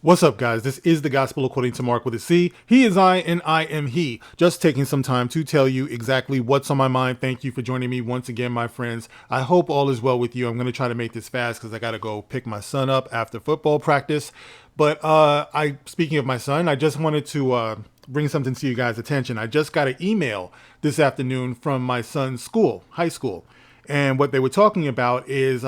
What's up, guys? This is the Gospel According to Mark with a C. He is I, and I am he. Just taking some time to tell you exactly what's on my mind. Thank you for joining me once again, my friends. I hope all is well with you. I'm going to try to make this fast because I got to go pick my son up after football practice. But speaking of my son, I just wanted to bring something to you guys' attention. I just got an email this afternoon from my son's school, high school. And what they were talking about is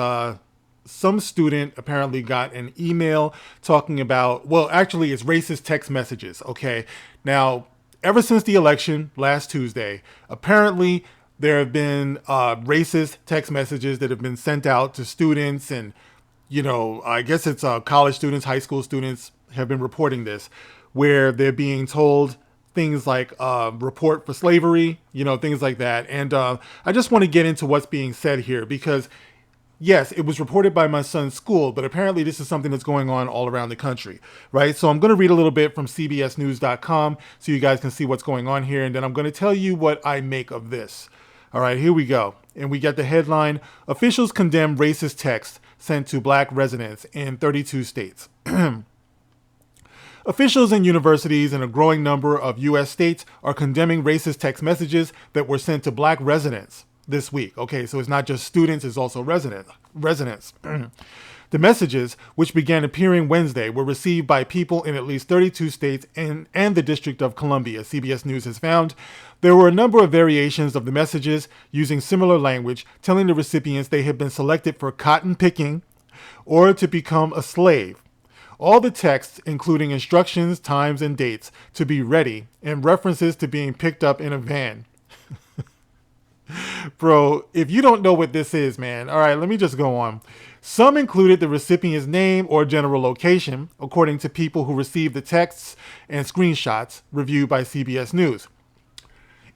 some student apparently got an email talking about, well, actually, it's racist text messages. Okay. Now, ever since the election last Tuesday, apparently there have been racist text messages that have been sent out to students. And, I guess it's college students, high school students have been reporting this, where they're being told things like report for slavery, things like that. And I just want to get into what's being said here because yes, it was reported by my son's school, but apparently this is something that's going on all around the country, right? So I'm going to read a little bit from cbsnews.com so you guys can see what's going on here, and then I'm going to tell you what I make of this. All right, here we go. And we get the headline, Officials Condemn Racist Text Sent to Black Residents in 32 States. Officials in universities in a growing number of U.S. states are condemning racist text messages that were sent to black residents this week. Okay, so it's not just students, it's also residents. The messages, which began appearing Wednesday, were received by people in at least 32 states and the District of Columbia, CBS News has found. There were a number of variations of the messages using similar language, telling the recipients they had been selected for cotton picking or to become a slave. All the texts, including instructions, times, and dates to be ready, and references to being picked up in a van. Bro, if you don't know what this is, man, all right, let me just go on. Some included the recipient's name or general location, according to people who received the texts and screenshots reviewed by CBS News.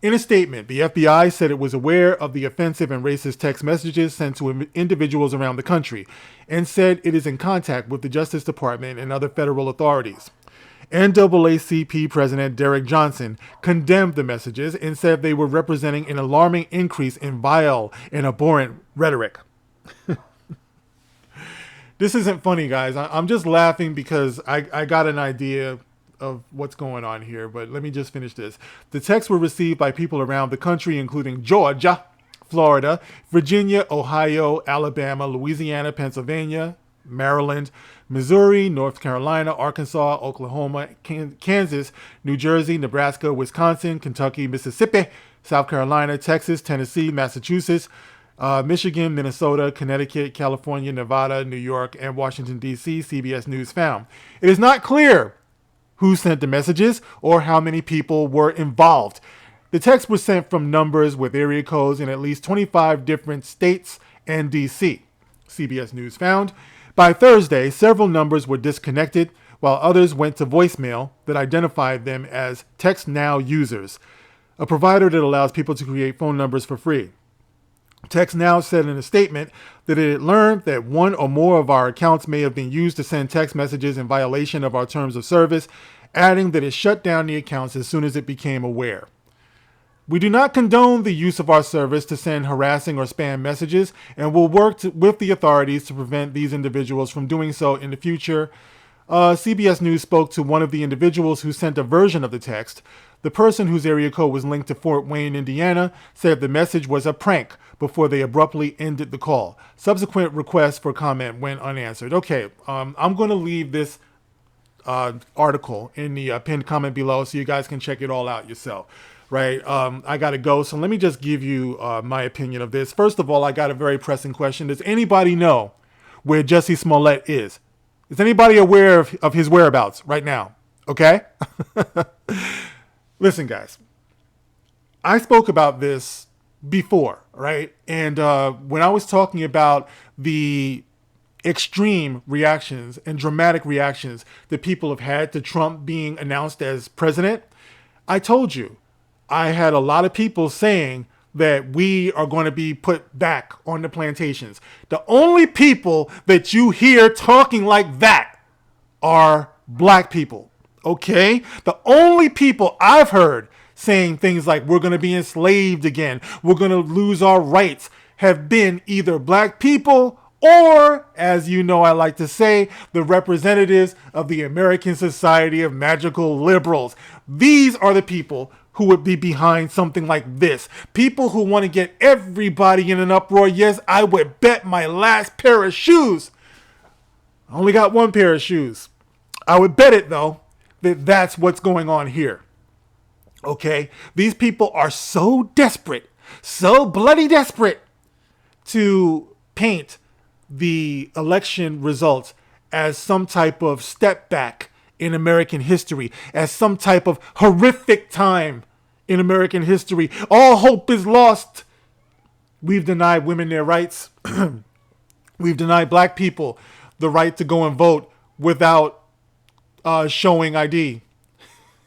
In a statement, the FBI said it was aware of the offensive and racist text messages sent to individuals around the country and said it is in contact with the Justice Department and other federal authorities. NAACP President Derek Johnson condemned the messages and said they were representing an alarming increase in vile and abhorrent rhetoric. This isn't funny, guys. I'm just laughing because I got an idea of what's going on here, but let me just finish this. The texts were received by people around the country, including Georgia, Florida, Virginia, Ohio, Alabama, Louisiana, Pennsylvania, Maryland, Missouri, North Carolina, Arkansas, Oklahoma, Kansas, New Jersey, Nebraska, Wisconsin, Kentucky, Mississippi, South Carolina, Texas, Tennessee, Massachusetts, Michigan, Minnesota, Connecticut, California, Nevada, New York, and Washington, D.C., CBS News found. It is not clear who sent the messages or how many people were involved. The texts were sent from numbers with area codes in at least 25 different states and D.C., CBS News found. By Thursday, several numbers were disconnected, while others went to voicemail that identified them as TextNow users, a provider that allows people to create phone numbers for free. TextNow said in a statement that it had learned that one or more of our accounts may have been used to send text messages in violation of our terms of service, adding that it shut down the accounts as soon as it became aware. We do not condone the use of our service to send harassing or spam messages and will work with the authorities to prevent these individuals from doing so in the future. CBS News spoke to one of the individuals who sent a version of the text. The person whose area code was linked to Fort Wayne, Indiana, said the message was a prank before they abruptly ended the call. Subsequent requests for comment went unanswered. Okay, I'm going to leave this article in the pinned comment below so you guys can check it all out yourself. Right. I got to go. So let me just give you my opinion of this. First of all, I got a very pressing question. Does anybody know where Jussie Smollett is? Is anybody aware of his whereabouts right now? Okay. Listen, guys, I spoke about this before, right? And when I was talking about the extreme reactions and dramatic reactions that people have had to Trump being announced as president, I told you, I had a lot of people saying that we are going to be put back on the plantations. The only people that you hear talking like that are black people, okay? The only people I've heard saying things like we're going to be enslaved again, we're going to lose our rights, have been either black people or, as you know I like to say, the representatives of the American Society of Magical Liberals. These are the people who would be behind something like this. People who want to get everybody in an uproar. Yes, I would bet my last pair of shoes. I only got one pair of shoes. I would bet it, though, that that's what's going on here. Okay? These people are so desperate, so bloody desperate to paint the election results as some type of step back in American history, as some type of horrific time in American history. All hope is lost. We've denied women their rights. We've denied black people the right to go and vote without showing ID.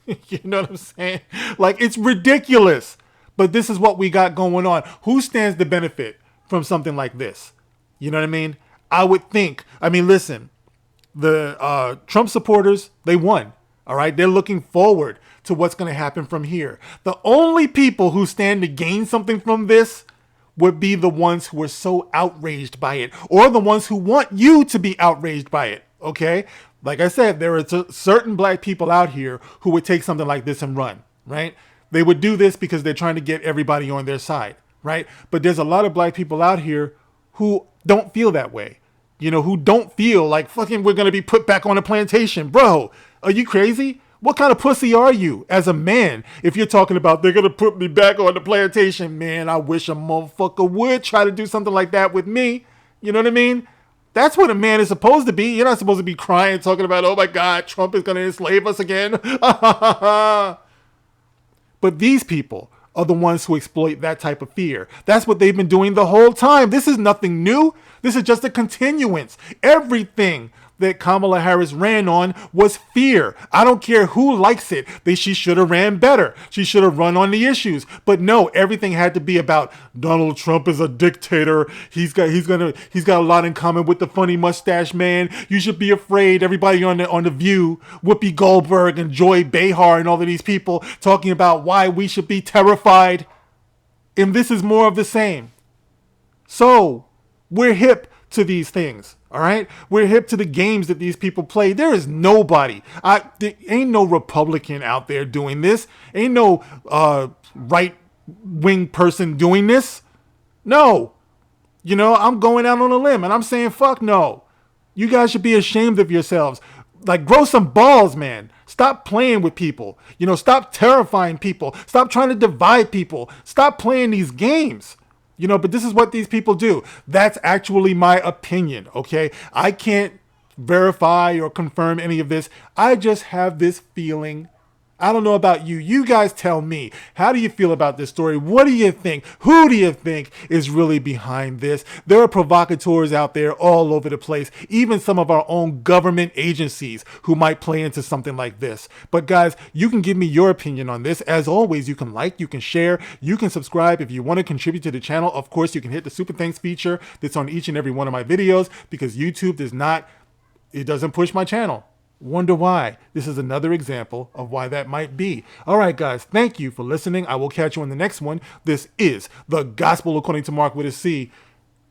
You know what I'm saying? Like, it's ridiculous. But this is what we got going on. Who stands to benefit from something like this? You know what I mean? I would think, listen, the Trump supporters, they won. All right. They're looking forward to what's going to happen from here. The only people who stand to gain something from this would be the ones who are so outraged by it, or the ones who want you to be outraged by it. Okay. Like I said, there are certain black people out here who would take something like this and run, right? They would do this because they're trying to get everybody on their side, right? But there's a lot of black people out here who don't feel that way, who don't feel like fucking we're going to be put back on a plantation. Bro, are you crazy? What kind of pussy are you as a man if you're talking about they're going to put me back on the plantation? Man, I wish a motherfucker would try to do something like that with me. You know what I mean? That's what a man is supposed to be. You're not supposed to be crying, talking about, oh my God, Trump is going to enslave us again. But these people are the ones who exploit that type of fear. That's what they've been doing the whole time. This is nothing new. This is just a continuance. Everything that Kamala Harris ran on was fear. I don't care who likes it. She should have ran better. She should have run on the issues. But no, everything had to be about Donald Trump is a dictator. He's got a lot in common with the funny mustache man. You should be afraid. Everybody on the View, Whoopi Goldberg and Joy Behar and all of these people talking about why we should be terrified. And this is more of the same. So we're hip to these things. All right. We're hip to the games that these people play. There is nobody. There ain't no Republican out there doing this. Ain't no right wing person doing this. No. I'm going out on a limb and I'm saying, fuck no. You guys should be ashamed of yourselves. Like, grow some balls, man. Stop playing with people. Stop terrifying people. Stop trying to divide people. Stop playing these games. But this is what these people do. That's actually my opinion, okay? I can't verify or confirm any of this. I just have this feeling. I don't know about you. You guys tell me. How do you feel about this story? What do you think? Who do you think is really behind this? There are provocateurs out there all over the place, even some of our own government agencies who might play into something like this. But guys, you can give me your opinion on this. As always, you can like, you can share, you can subscribe. If you want to contribute to the channel, of course, you can hit the Super Thanks feature that's on each and every one of my videos, because YouTube doesn't push my channel. Wonder why? This is another example of why that might be. All right, guys, thank you for listening. I will catch you on the next one. This is the Gospel According to Mark with a C.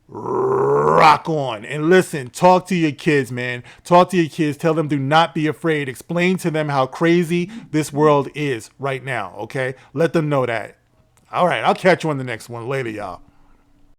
Rock on. And listen, talk to your kids, man. Talk to your kids. Tell them do not be afraid. Explain to them how crazy this world is right now, okay? Let them know that. All right, I'll catch you on the next one. Later, y'all.